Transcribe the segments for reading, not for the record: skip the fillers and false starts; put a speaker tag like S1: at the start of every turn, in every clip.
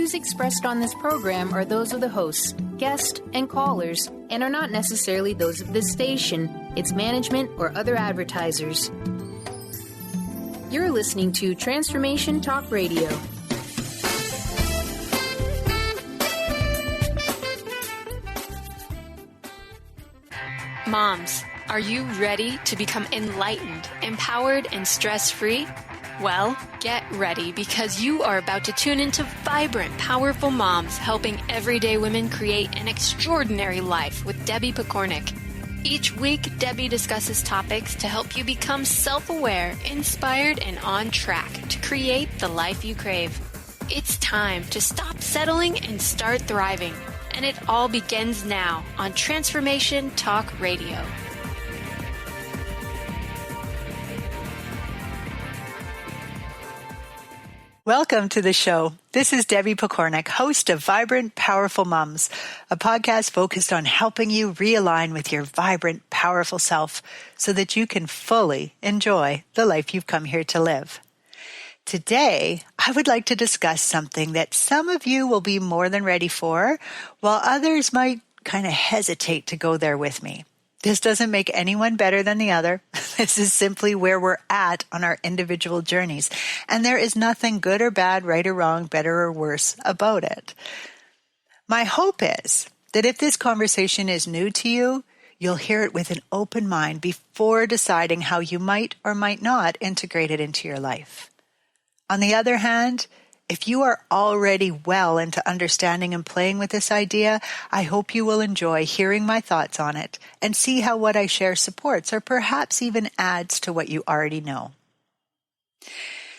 S1: views expressed on this program are those of the hosts, guests, and callers, and are not necessarily those of this station, its management, or other advertisers. You're listening to Transformation Talk Radio.
S2: Moms, are you ready to become enlightened, empowered, and stress-free? Well, get ready because you are about to tune into Vibrant, Powerful Moms, helping everyday women create an extraordinary life with Debbie Pokornik. Each week, Debbie discusses topics to help you become self-aware, inspired, and on track to create the life you crave. It's time to stop settling and start thriving. And it all begins now on Transformation Talk Radio.
S3: Welcome to the show. This is Debbie Pokornik, host of Vibrant, Powerful Moms, a podcast focused on helping you realign with your vibrant, powerful self so that you can fully enjoy the life you've come here to live. Today, I would like to discuss something that some of you will be more than ready for, while others might kind of hesitate to go there with me. This doesn't make anyone better than the other. This is simply where we're at on our individual journeys. And there is nothing good or bad, right or wrong, better or worse about it. My hope is that if this conversation is new to you, you'll hear it with an open mind before deciding how you might or might not integrate it into your life. On the other hand, if you are already well into understanding and playing with this idea, I hope you will enjoy hearing my thoughts on it and see how what I share supports or perhaps even adds to what you already know.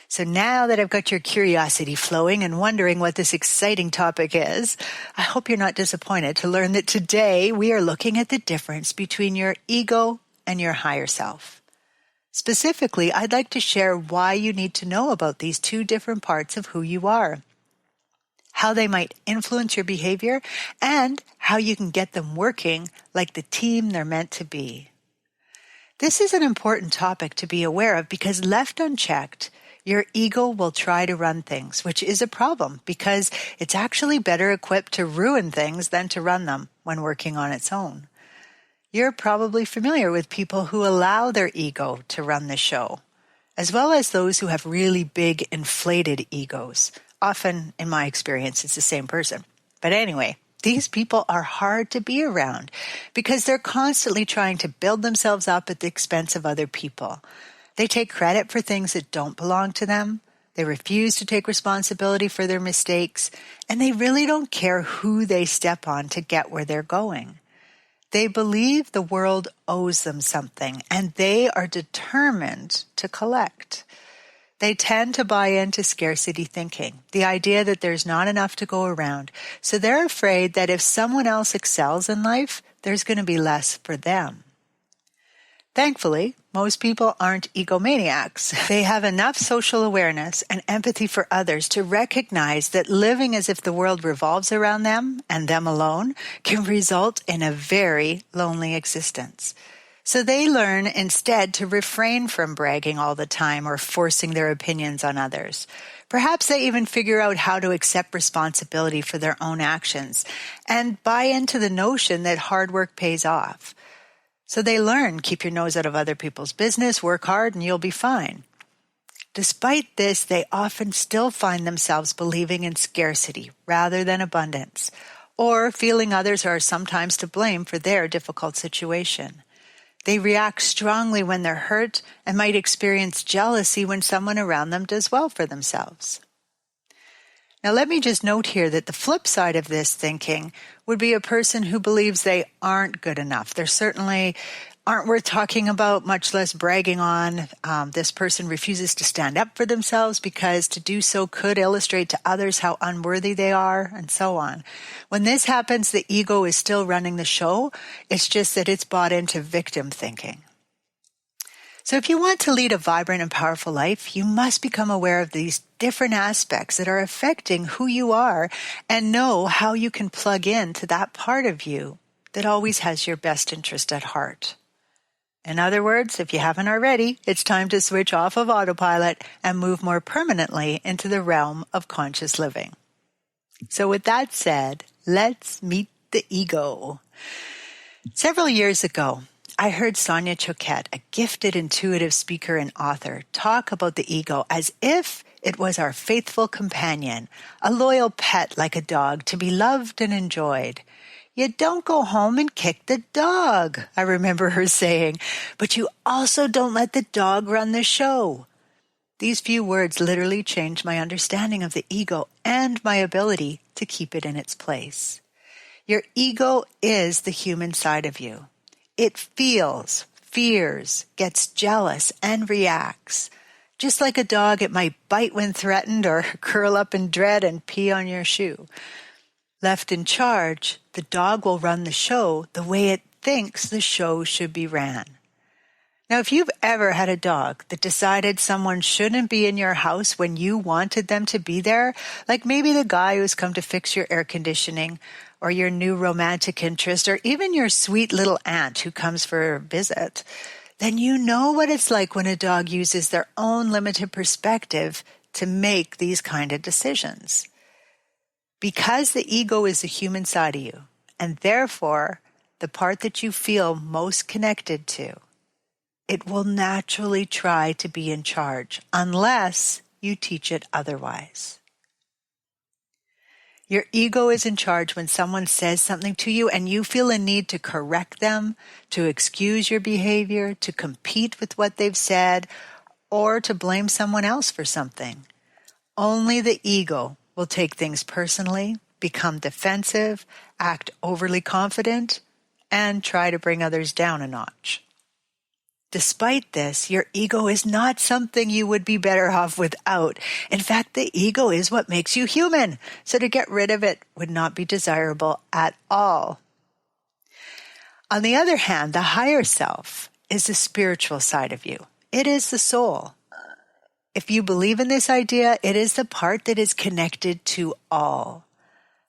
S3: So now that I've got your curiosity flowing and wondering what this exciting topic is, I hope you're not disappointed to learn that today we are looking at the difference between your ego and your higher self. Specifically, I'd like to share why you need to know about these two different parts of who you are, how they might influence your behavior, and how you can get them working like the team they're meant to be. This is an important topic to be aware of because left unchecked, your ego will try to run things, which is a problem because it's actually better equipped to ruin things than to run them when working on its own. You're probably familiar with people who allow their ego to run the show, as well as those who have really big inflated egos. Often, in my experience, it's the same person. But anyway, these people are hard to be around because they're constantly trying to build themselves up at the expense of other people. They take credit for things that don't belong to them. They refuse to take responsibility for their mistakes, and they really don't care who they step on to get where they're going. They believe the world owes them something, and they are determined to collect. They tend to buy into scarcity thinking, the idea that there's not enough to go around. So they're afraid that if someone else excels in life, there's going to be less for them. Thankfully, most people aren't egomaniacs. They have enough social awareness and empathy for others to recognize that living as if the world revolves around them and them alone can result in a very lonely existence. So they learn instead to refrain from bragging all the time or forcing their opinions on others. Perhaps they even figure out how to accept responsibility for their own actions and buy into the notion that hard work pays off. So they learn, keep your nose out of other people's business, work hard, and you'll be fine. Despite this, they often still find themselves believing in scarcity rather than abundance, or feeling others are sometimes to blame for their difficult situation. They react strongly when they're hurt and might experience jealousy when someone around them does well for themselves. Now, let me just note here that the flip side of this thinking would be a person who believes they aren't good enough. They certainly aren't worth talking about, much less bragging on. This person refuses to stand up for themselves because to do so could illustrate to others how unworthy they are, and so on. When this happens, the ego is still running the show. It's just that it's bought into victim thinking. So if you want to lead a vibrant and powerful life, you must become aware of these different aspects that are affecting who you are and know how you can plug into that part of you that always has your best interest at heart. In other words, if you haven't already, it's time to switch off of autopilot and move more permanently into the realm of conscious living. So with that said, let's meet the ego. Several years ago, I heard Sonia Choquette, a gifted intuitive speaker and author, talk about the ego as if it was our faithful companion, a loyal pet like a dog to be loved and enjoyed. You don't go home and kick the dog, I remember her saying, but you also don't let the dog run the show. These few words literally changed my understanding of the ego and my ability to keep it in its place. Your ego is the human side of you. It feels, fears, gets jealous, and reacts. Just like a dog, it might bite when threatened or curl up in dread and pee on your shoe. Left in charge, the dog will run the show the way it thinks the show should be ran. Now, if you've ever had a dog that decided someone shouldn't be in your house when you wanted them to be there, like maybe the guy who's come to fix your air conditioning, or your new romantic interest, or even your sweet little aunt who comes for a visit, then you know what it's like when a dog uses their own limited perspective to make these kind of decisions. Because the ego is the human side of you, and therefore the part that you feel most connected to, it will naturally try to be in charge unless you teach it otherwise. Your ego is in charge when someone says something to you and you feel a need to correct them, to excuse your behavior, to compete with what they've said, or to blame someone else for something. Only the ego will take things personally, become defensive, act overly confident, and try to bring others down a notch. Despite this, your ego is not something you would be better off without. In fact, the ego is what makes you human. So to get rid of it would not be desirable at all. On the other hand, the higher self is the spiritual side of you. It is the soul. If you believe in this idea, it is the part that is connected to all.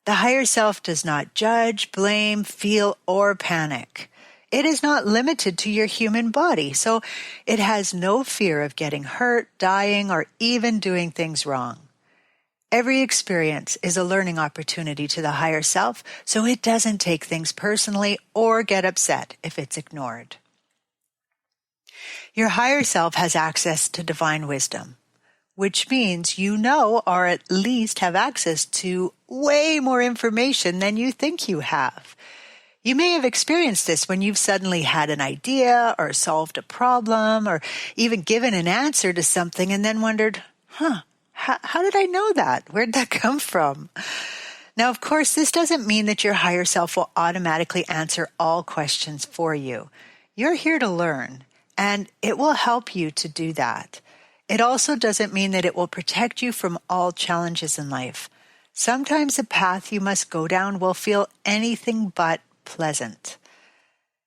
S3: The higher self does not judge, blame, feel, or panic. It is not limited to your human body, so it has no fear of getting hurt, dying, or even doing things wrong. Every experience is a learning opportunity to the higher self, so it doesn't take things personally or get upset if it's ignored. Your higher self has access to divine wisdom, which means you know or at least have access to way more information than you think you have. You may have experienced this when you've suddenly had an idea or solved a problem or even given an answer to something and then wondered, how did I know that? Where'd that come from? Now, of course, this doesn't mean that your higher self will automatically answer all questions for you. You're here to learn, and it will help you to do that. It also doesn't mean that it will protect you from all challenges in life. Sometimes the path you must go down will feel anything but pleasant.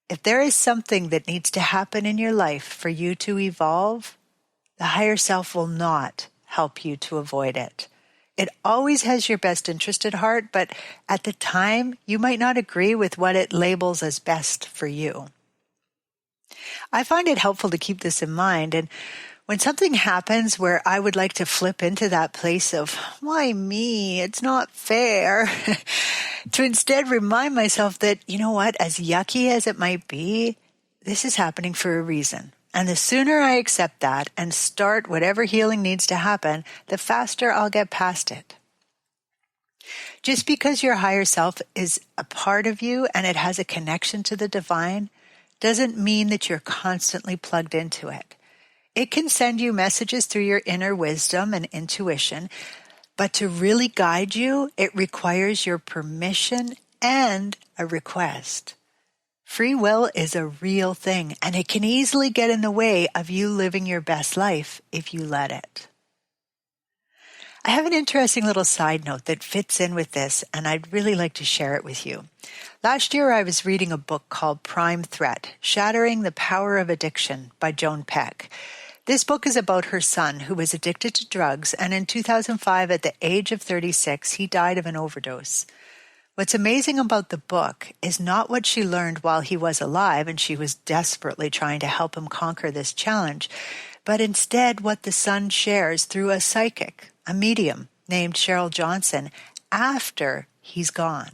S3: If there is something that needs to happen in your life for you to evolve, the higher self will not help you to avoid it. It always has your best interest at heart, but at the time, you might not agree with what it labels as best for you. I find it helpful to keep this in mind, and when something happens where I would like to flip into that place of, why me? It's not fair, to instead remind myself that, you know what, as yucky as it might be, this is happening for a reason. And the sooner I accept that and start whatever healing needs to happen, the faster I'll get past it. Just because your higher self is a part of you and it has a connection to the divine doesn't mean that you're constantly plugged into it. It can send you messages through your inner wisdom and intuition, but to really guide you, it requires your permission and a request. Free will is a real thing, and it can easily get in the way of you living your best life if you let it. I have an interesting little side note that fits in with this, and I'd really like to share it with you. Last year, I was reading a book called Prime Threat, Shattering the Power of Addiction by Joan Peck. This book is about her son who was addicted to drugs, and in 2005, at the age of 36, he died of an overdose. What's amazing about the book is not what she learned while he was alive, and she was desperately trying to help him conquer this challenge, but instead what the son shares through a psychic, a medium named Cheryl Johnson, after he's gone.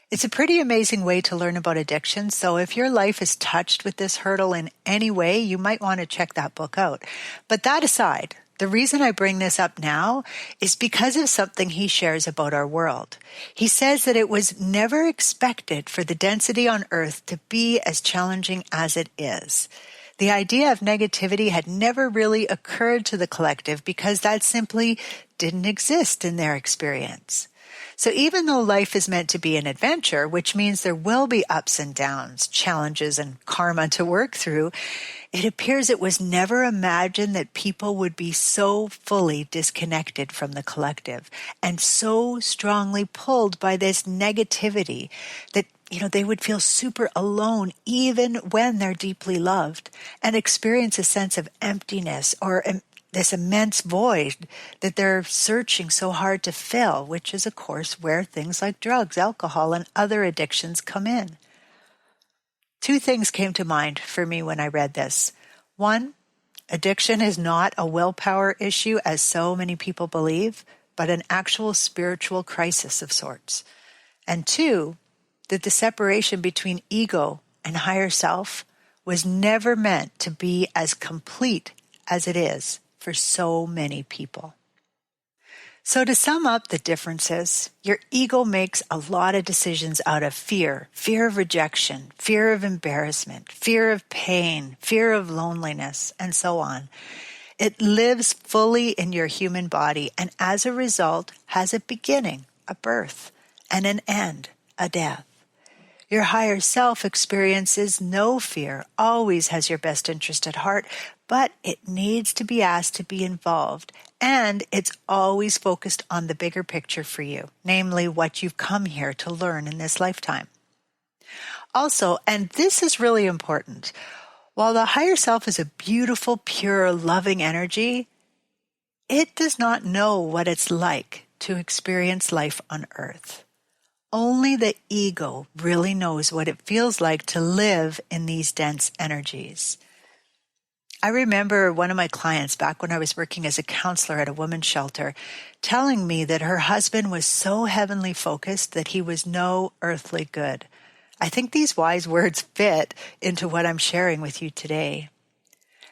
S3: It's a pretty amazing way to learn about addiction, so if your life is touched with this hurdle in any way, you might want to check that book out. But that aside, the reason I bring this up now is because of something he shares about our world. He says that it was never expected for the density on Earth to be as challenging as it is. The idea of negativity had never really occurred to the collective because that simply didn't exist in their experience. So even though life is meant to be an adventure, which means there will be ups and downs, challenges and karma to work through, it appears it was never imagined that people would be so fully disconnected from the collective and so strongly pulled by this negativity that they would feel super alone even when they're deeply loved and experience a sense of emptiness or this immense void that they're searching so hard to fill, which is, of course, where things like drugs, alcohol, and other addictions come in. Two things came to mind for me when I read this. One, addiction is not a willpower issue, as so many people believe, but an actual spiritual crisis of sorts. And two, that the separation between ego and higher self was never meant to be as complete as it is for so many people. So to sum up the differences, your ego makes a lot of decisions out of fear of rejection, fear of embarrassment, fear of pain, fear of loneliness, and so on. It lives fully in your human body and as a result has a beginning, a birth, and an end, a death. Your higher self experiences no fear, always has your best interest at heart, but it needs to be asked to be involved, and it's always focused on the bigger picture for you, namely what you've come here to learn in this lifetime. Also, and this is really important, while the higher self is a beautiful, pure, loving energy, it does not know what it's like to experience life on Earth. Only the ego really knows what it feels like to live in these dense energies. I remember one of my clients back when I was working as a counselor at a women's shelter telling me that her husband was so heavenly focused that he was no earthly good. I think these wise words fit into what I'm sharing with you today.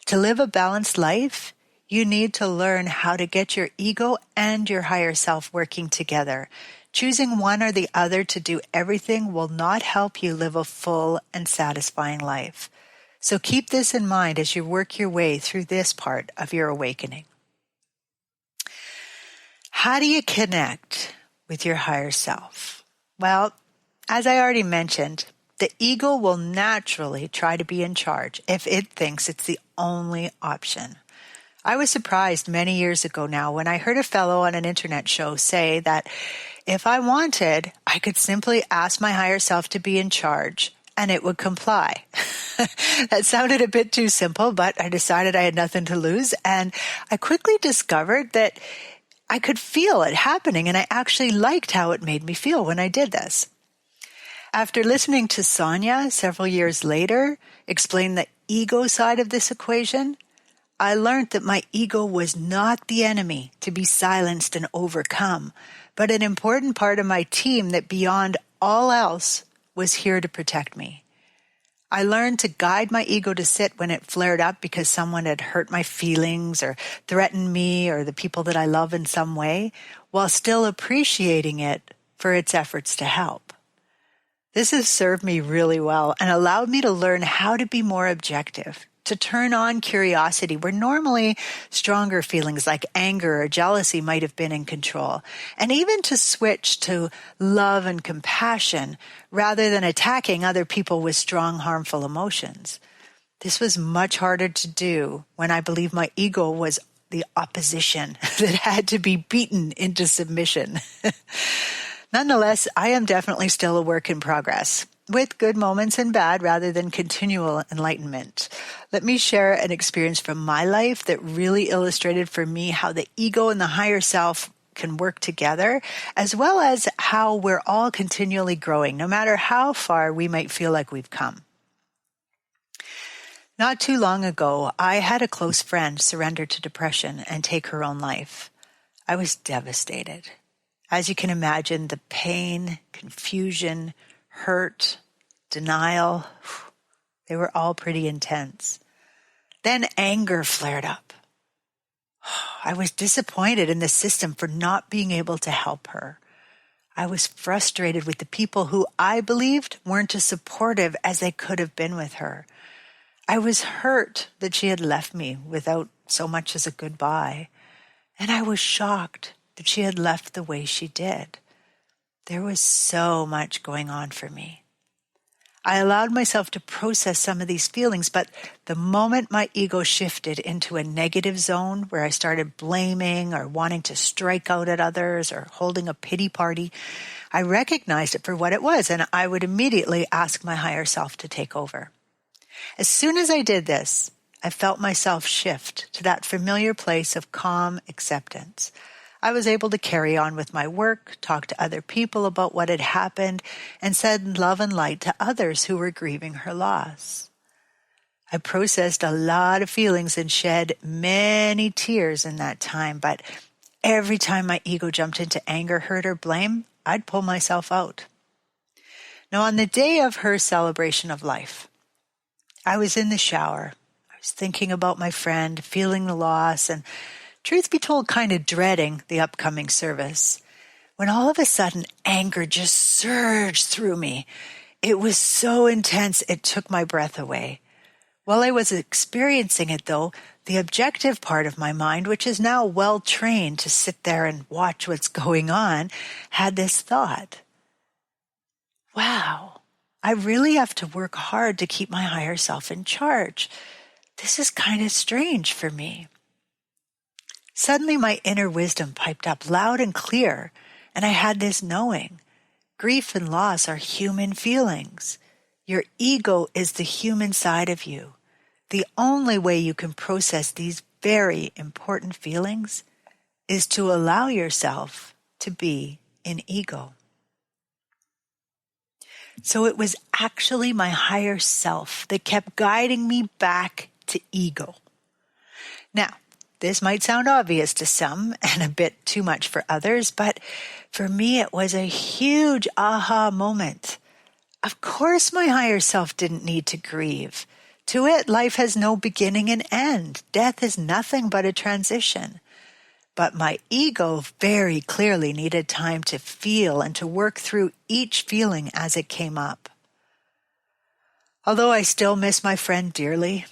S3: To live a balanced life, you need to learn how to get your ego and your higher self working together. Choosing one or the other to do everything will not help you live a full and satisfying life. So keep this in mind as you work your way through this part of your awakening. How do you connect with your higher self? Well, as I already mentioned, the ego will naturally try to be in charge if it thinks it's the only option. I was surprised many years ago now when I heard a fellow on an internet show say that if I wanted, I could simply ask my higher self to be in charge and it would comply. That sounded a bit too simple, but I decided I had nothing to lose, and I quickly discovered that I could feel it happening, and I actually liked how it made me feel when I did this. After listening to Sonia several years later explain the ego side of this equation, I learned that my ego was not the enemy to be silenced and overcome, but an important part of my team that beyond all else was here to protect me. I learned to guide my ego to sit when it flared up because someone had hurt my feelings or threatened me or the people that I love in some way, while still appreciating it for its efforts to help. This has served me really well and allowed me to learn how to be more objective, to turn on curiosity where normally stronger feelings like anger or jealousy might have been in control, and even to switch to love and compassion rather than attacking other people with strong, harmful emotions. This was much harder to do when I believed my ego was the opposition that had to be beaten into submission. Nonetheless, I am definitely still a work in progress, with good moments and bad rather than continual enlightenment. Let me share an experience from my life that really illustrated for me how the ego and the higher self can work together, as well as how we're all continually growing, no matter how far we might feel like we've come. Not too long ago, I had a close friend surrender to depression and take her own life. I was devastated. As you can imagine, the pain, confusion, hurt, denial, they were all pretty intense. Then anger flared up. I was disappointed in the system for not being able to help her. I was frustrated with the people who I believed weren't as supportive as they could have been with her. I was hurt that she had left me without so much as a goodbye. And I was shocked that she had left the way she did. There was so much going on for me. I allowed myself to process some of these feelings, but the moment my ego shifted into a negative zone where I started blaming or wanting to strike out at others or holding a pity party, I recognized it for what it was, and I would immediately ask my higher self to take over. As soon as I did this, I felt myself shift to that familiar place of calm acceptance. I was able to carry on with my work, talk to other people about what had happened, and send love and light to others who were grieving her loss. I processed a lot of feelings and shed many tears in that time, but every time my ego jumped into anger, hurt, or blame, I'd pull myself out. Now, on the day of her celebration of life, I was in the shower. I was thinking about my friend, feeling the loss, and truth be told, kind of dreading the upcoming service, when all of a sudden anger just surged through me. It was so intense it took my breath away. While I was experiencing it, though, the objective part of my mind, which is now well trained to sit there and watch what's going on, had this thought: wow, I really have to work hard to keep my higher self in charge. This is kind of strange for me. Suddenly my inner wisdom piped up loud and clear, and I had this knowing. Grief and loss are human feelings. Your ego is the human side of you. The only way you can process these very important feelings is to allow yourself to be in ego. So it was actually my higher self that kept guiding me back to ego. Now, this might sound obvious to some and a bit too much for others, but for me it was a huge aha moment. Of course my higher self didn't need to grieve. To it, life has no beginning and end. Death is nothing but a transition. But my ego very clearly needed time to feel and to work through each feeling as it came up. Although I still miss my friend dearly,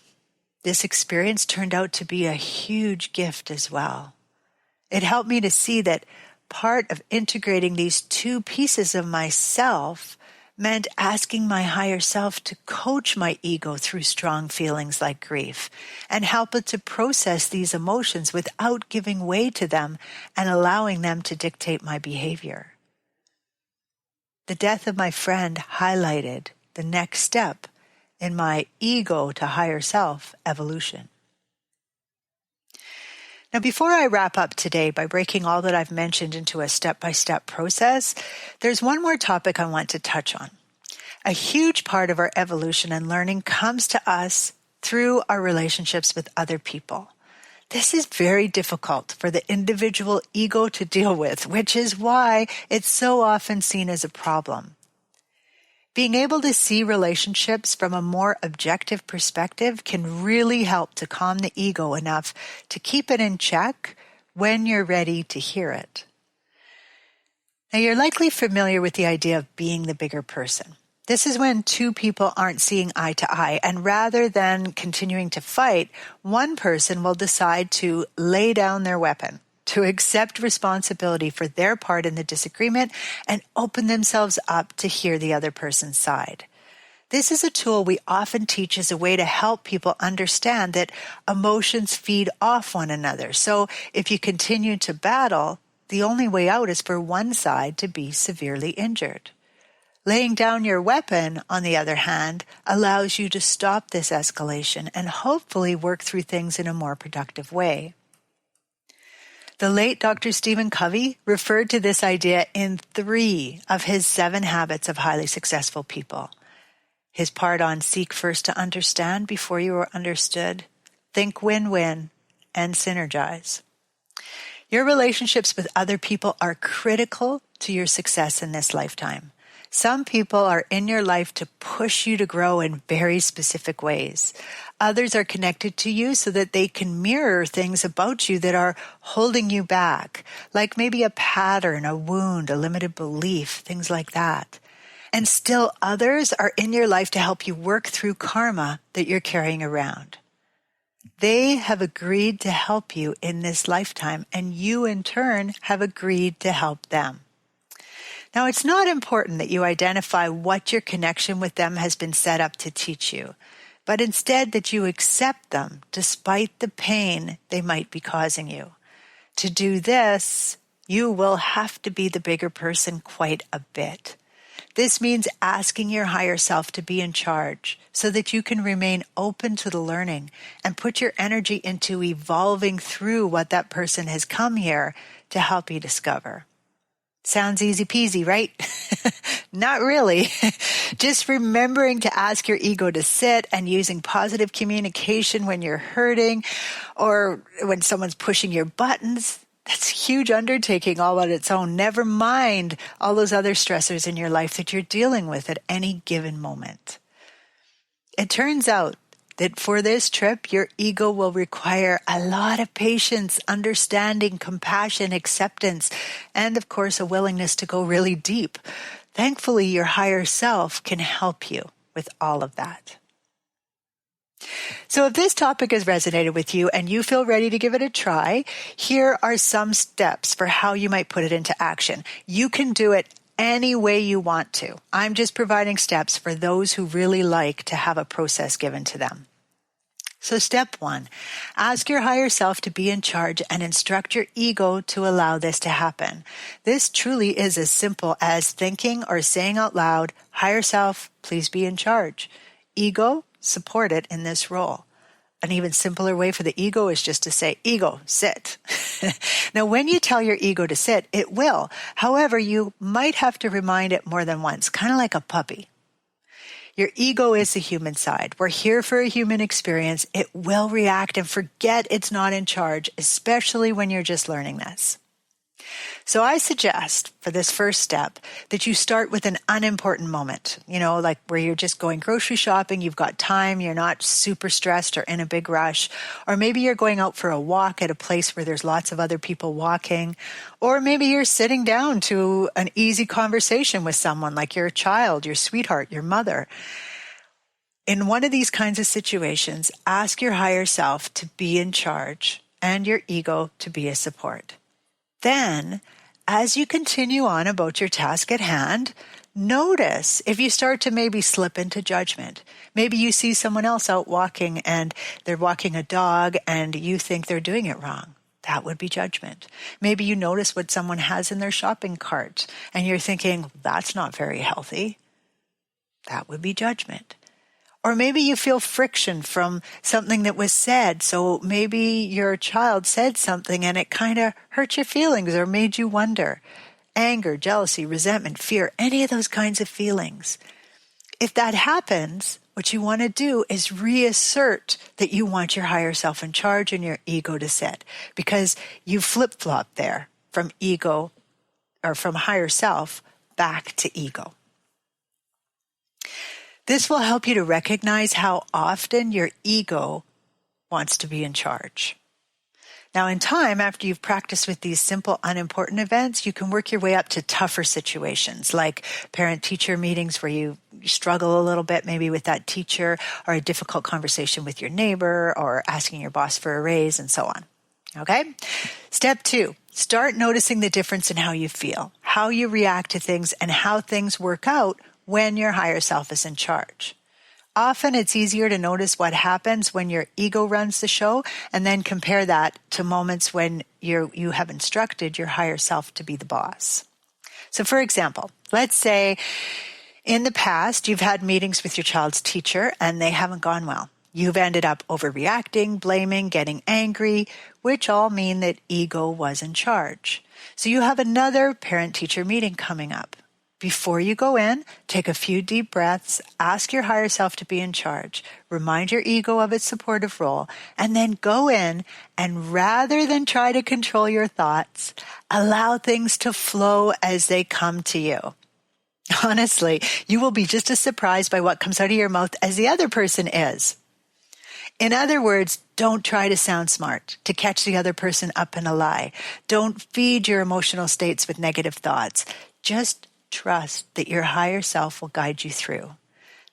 S3: this experience turned out to be a huge gift as well. It helped me to see that part of integrating these two pieces of myself meant asking my higher self to coach my ego through strong feelings like grief and help it to process these emotions without giving way to them and allowing them to dictate my behavior. The death of my friend highlighted the next step in my ego to higher self evolution. Now, before I wrap up today by breaking all that I've mentioned into a step-by-step process, there's one more topic I want to touch on. A huge part of our evolution and learning comes to us through our relationships with other people. This is very difficult for the individual ego to deal with, which is why it's so often seen as a problem. Being able to see relationships from a more objective perspective can really help to calm the ego enough to keep it in check when you're ready to hear it. Now, you're likely familiar with the idea of being the bigger person. This is when two people aren't seeing eye to eye, and rather than continuing to fight, one person will decide to lay down their weapon, to accept responsibility for their part in the disagreement and open themselves up to hear the other person's side. This is a tool we often teach as a way to help people understand that emotions feed off one another. So if you continue to battle, the only way out is for one side to be severely injured. Laying down your weapon, on the other hand, allows you to stop this escalation and hopefully work through things in a more productive way. The late Dr. Stephen Covey referred to this idea in 3 of his 7 habits of highly successful people. His part on seek first to understand before you are understood, think win-win, and synergize. Your relationships with other people are critical to your success in this lifetime. Some people are in your life to push you to grow in very specific ways. Others are connected to you so that they can mirror things about you that are holding you back, like maybe a pattern, a wound, a limited belief, things like that. And still others are in your life to help you work through karma that you're carrying around. They have agreed to help you in this lifetime, and you in turn have agreed to help them. Now, it's not important that you identify what your connection with them has been set up to teach you, but instead that you accept them despite the pain they might be causing you. To do this, you will have to be the bigger person quite a bit. This means asking your higher self to be in charge so that you can remain open to the learning and put your energy into evolving through what that person has come here to help you discover. Sounds easy peasy, right? Not really. Just remembering to ask your ego to sit and using positive communication when you're hurting or when someone's pushing your buttons. That's a huge undertaking all on its own. Never mind all those other stressors in your life that you're dealing with at any given moment. It turns out that for this trip, your ego will require a lot of patience, understanding, compassion, acceptance, and of course, a willingness to go really deep. Thankfully, your higher self can help you with all of that. So if this topic has resonated with you and you feel ready to give it a try, here are some steps for how you might put it into action. You can do it any way you want to. I'm just providing steps for those who really like to have a process given to them. So step 1, ask your higher self to be in charge and instruct your ego to allow this to happen. This truly is as simple as thinking or saying out loud, higher self, please be in charge. Ego, support it in this role. An even simpler way for the ego is just to say, ego, sit. Now, when you tell your ego to sit, it will. However, you might have to remind it more than once, kind of like a puppy. Your ego is the human side. We're here for a human experience. It will react and forget it's not in charge, especially when you're just learning this. So I suggest for this first step that you start with an unimportant moment, like where you're just going grocery shopping, you've got time, you're not super stressed or in a big rush, or maybe you're going out for a walk at a place where there's lots of other people walking, or maybe you're sitting down to an easy conversation with someone like your child, your sweetheart, your mother. In one of these kinds of situations, ask your higher self to be in charge and your ego to be a support. Then, as you continue on about your task at hand, notice if you start to maybe slip into judgment. Maybe you see someone else out walking and they're walking a dog and you think they're doing it wrong. That would be judgment. Maybe you notice what someone has in their shopping cart and you're thinking, that's not very healthy. That would be judgment. Or maybe you feel friction from something that was said. So maybe your child said something and it kind of hurt your feelings or made you wonder. Anger, jealousy, resentment, fear, any of those kinds of feelings. If that happens, what you want to do is reassert that you want your higher self in charge and your ego to sit, because you flip-flop there from ego or from higher self back to ego. This will help you to recognize how often your ego wants to be in charge. Now, in time, after you've practiced with these simple, unimportant events, you can work your way up to tougher situations, like parent-teacher meetings where you struggle a little bit maybe with that teacher, or a difficult conversation with your neighbor, or asking your boss for a raise, and so on. Okay? Step 2, start noticing the difference in how you feel, how you react to things, and how things work out when your higher self is in charge. Often it's easier to notice what happens when your ego runs the show and then compare that to moments when you have instructed your higher self to be the boss. So for example, let's say in the past you've had meetings with your child's teacher and they haven't gone well. You've ended up overreacting, blaming, getting angry, which all mean that ego was in charge. So you have another parent-teacher meeting coming up. Before you go in, take a few deep breaths, ask your higher self to be in charge, remind your ego of its supportive role, and then go in and rather than try to control your thoughts, allow things to flow as they come to you. Honestly, you will be just as surprised by what comes out of your mouth as the other person is. In other words, don't try to sound smart, to catch the other person up in a lie. Don't feed your emotional states with negative thoughts. Just trust that your higher self will guide you through.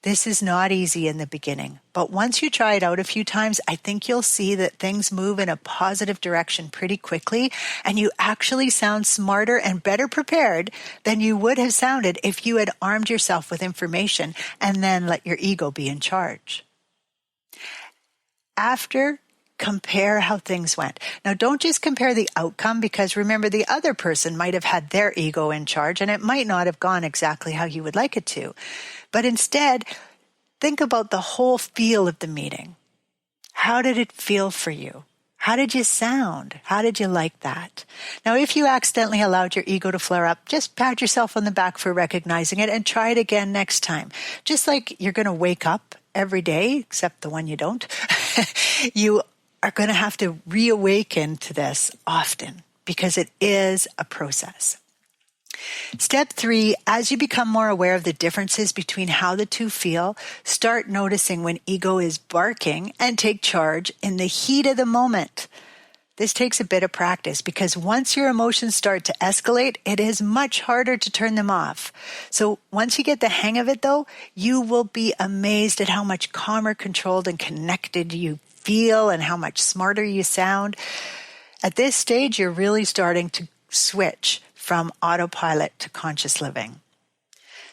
S3: This is not easy in the beginning, but once you try it out a few times, I think you'll see that things move in a positive direction pretty quickly, and you actually sound smarter and better prepared than you would have sounded if you had armed yourself with information and then let your ego be in charge. After, compare how things went. Now, don't just compare the outcome, because remember, the other person might have had their ego in charge and it might not have gone exactly how you would like it to. But instead, think about the whole feel of the meeting. How did it feel for you? How did you sound? How did you like that? Now, if you accidentally allowed your ego to flare up, just pat yourself on the back for recognizing it and try it again next time. Just like you're going to wake up every day, except the one you don't, you are going to have to reawaken to this often because it is a process. Step 3, as you become more aware of the differences between how the two feel, start noticing when ego is barking and take charge in the heat of the moment. This takes a bit of practice because once your emotions start to escalate, it is much harder to turn them off. So once you get the hang of it though, you will be amazed at how much calmer, controlled, and connected you feel and how much smarter you sound. At this stage, you're really starting to switch from autopilot to conscious living.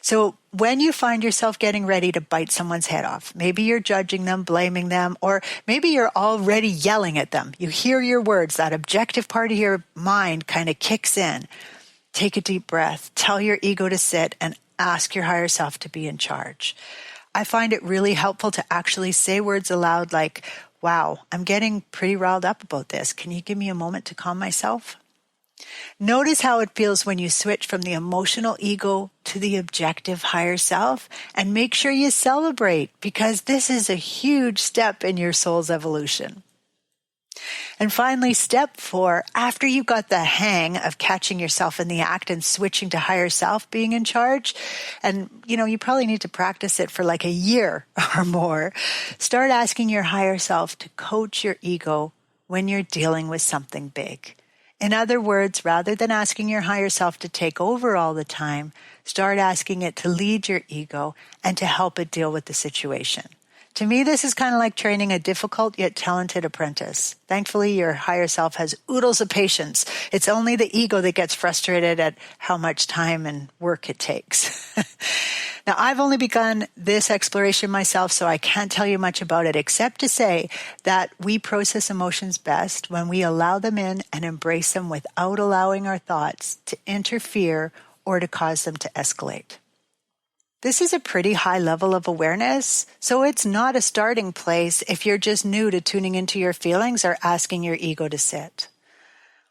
S3: So when you find yourself getting ready to bite someone's head off, maybe you're judging them, blaming them, or maybe you're already yelling at them. You hear your words, that objective part of your mind kind of kicks in. Take a deep breath, tell your ego to sit, and ask your higher self to be in charge. I find it really helpful to actually say words aloud like, wow, I'm getting pretty riled up about this. Can you give me a moment to calm myself? Notice how it feels when you switch from the emotional ego to the objective higher self, and make sure you celebrate because this is a huge step in your soul's evolution. And finally, step 4, after you got the hang of catching yourself in the act and switching to higher self being in charge, and you probably need to practice it for like a year or more, start asking your higher self to coach your ego when you're dealing with something big. In other words, rather than asking your higher self to take over all the time, start asking it to lead your ego and to help it deal with the situation. To me, this is kind of like training a difficult yet talented apprentice. Thankfully, your higher self has oodles of patience. It's only the ego that gets frustrated at how much time and work it takes. Now, I've only begun this exploration myself, so I can't tell you much about it, except to say that we process emotions best when we allow them in and embrace them without allowing our thoughts to interfere or to cause them to escalate. This is a pretty high level of awareness, so it's not a starting place if you're just new to tuning into your feelings or asking your ego to sit.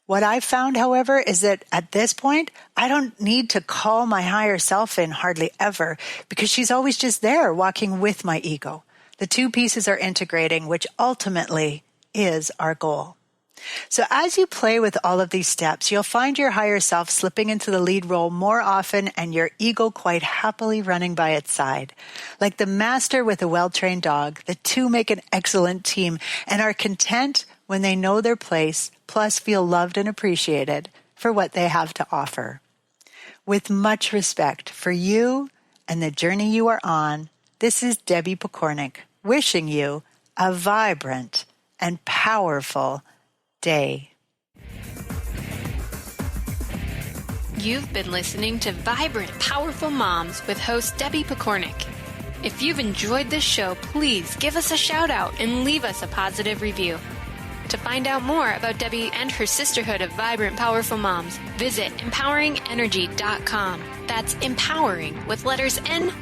S3: What I've found, however, is that at this point, I don't need to call my higher self in hardly ever because she's always just there walking with my ego. The two pieces are integrating, which ultimately is our goal. So as you play with all of these steps, you'll find your higher self slipping into the lead role more often and your ego quite happily running by its side. Like the master with a well-trained dog, the two make an excellent team and are content when they know their place, plus feel loved and appreciated for what they have to offer. With much respect for you and the journey you are on, this is Debbie Pokornik, wishing you a vibrant and powerful day.
S2: You've been listening to Vibrant, Powerful Moms with host Debbie Pokornik. If you've enjoyed this show, please give us a shout out and leave us a positive review. To find out more about Debbie and her sisterhood of Vibrant, Powerful Moms, visit empoweringenergy.com. That's empowering with letters NRG.com.